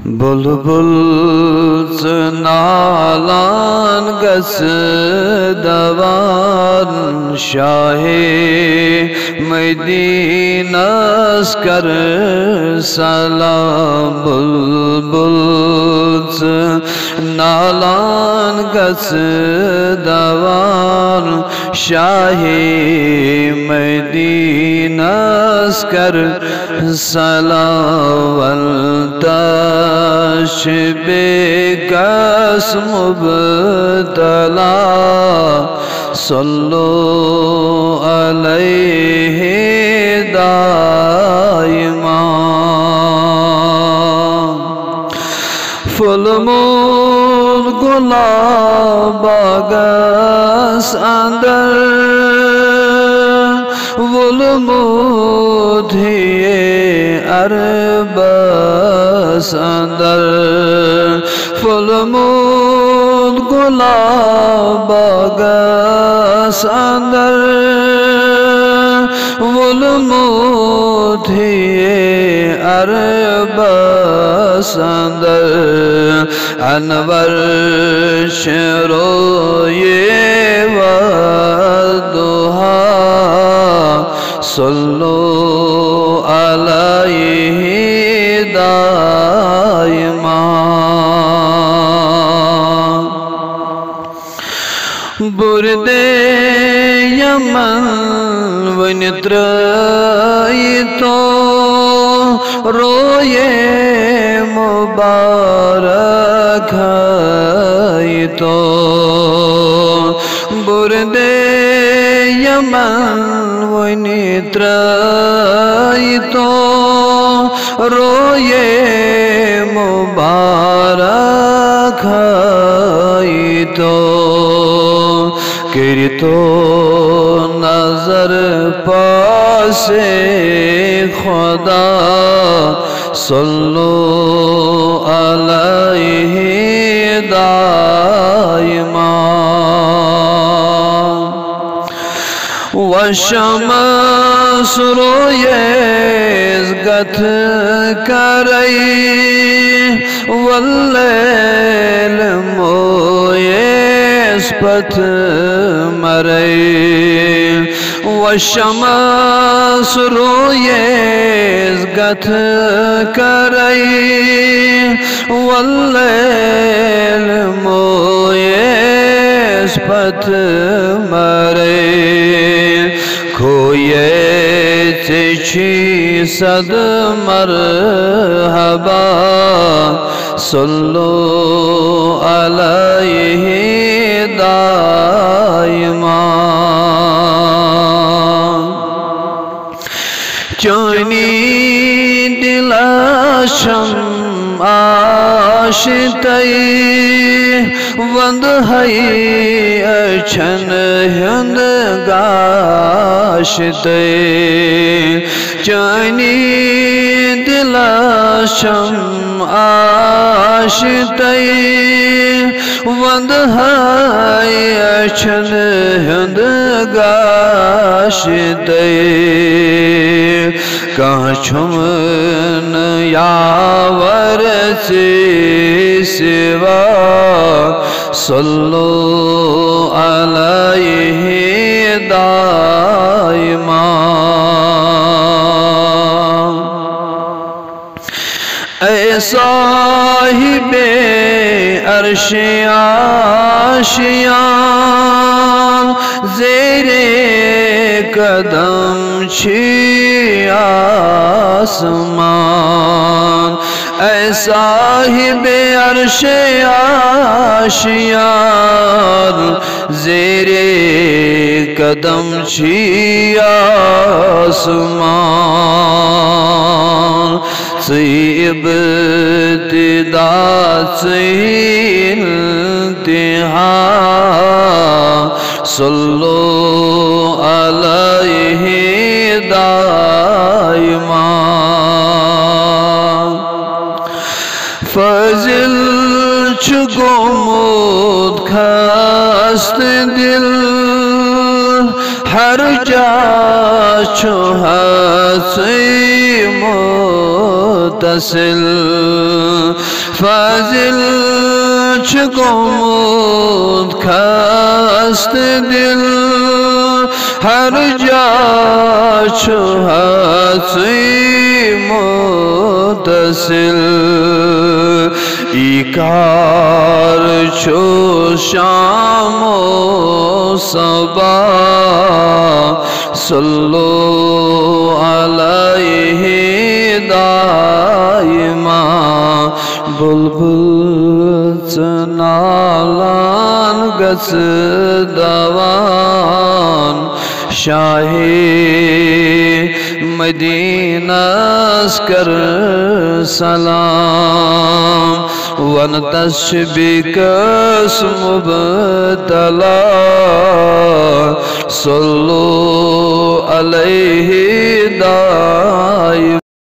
بلبل نالان گس دوان شاہ مدینہ کر سلام بلبل نالان گس دوان شاہ مدینہ کر سلام والتاش بکس مبتلا صلو علیہ دائما فلمون گلاب آگس اندر ولمودھیے عربس اندر فلمود گلاب آگس اندر ولمودھیے عربس اندر انور شروئے والدہا صلو علیہ دائما برد یمن ونترائیتو روئے مبارک ہائیتو برد یمن ونترائیتو روئے مبارک ہائیتو کرتو نظر پاسے خدا صلو علیہ دائما وشمس رویز گت کرائی واللیل مویز پت مرائی وشمس رویز گت کرائی واللیل مویز پت مرائی کھوئے چھی صد مرحبا صلو علیہ دائما چونی دلاشم آشتائی وند ہائی اچھن ہند گاشتائی چونی دلاشم آشتائی وند ہائی اچھن ہند گاشتائی کہاں چھمن یاور سے سوا صلو علیہ دائما اے صاحب عرش آشیان زیر قدم چھی آسمان اے صاحب عرش آشیان زیر قدم چھی آسمان سی ابتدا سی انتہا صلو علیہ دائما فضل چگمود کھست دل ہر جا چھو ہنسی متصل فاضل چھکمود کھست دل ہر جا چھو ہنسی متصل ایکار چھو شام و صبا صلو علیہ دائما بلبل چنالان گس دوان شاہی مدینہ اسکر سلام ونتش بکس مبتلا صلو علیہ دائم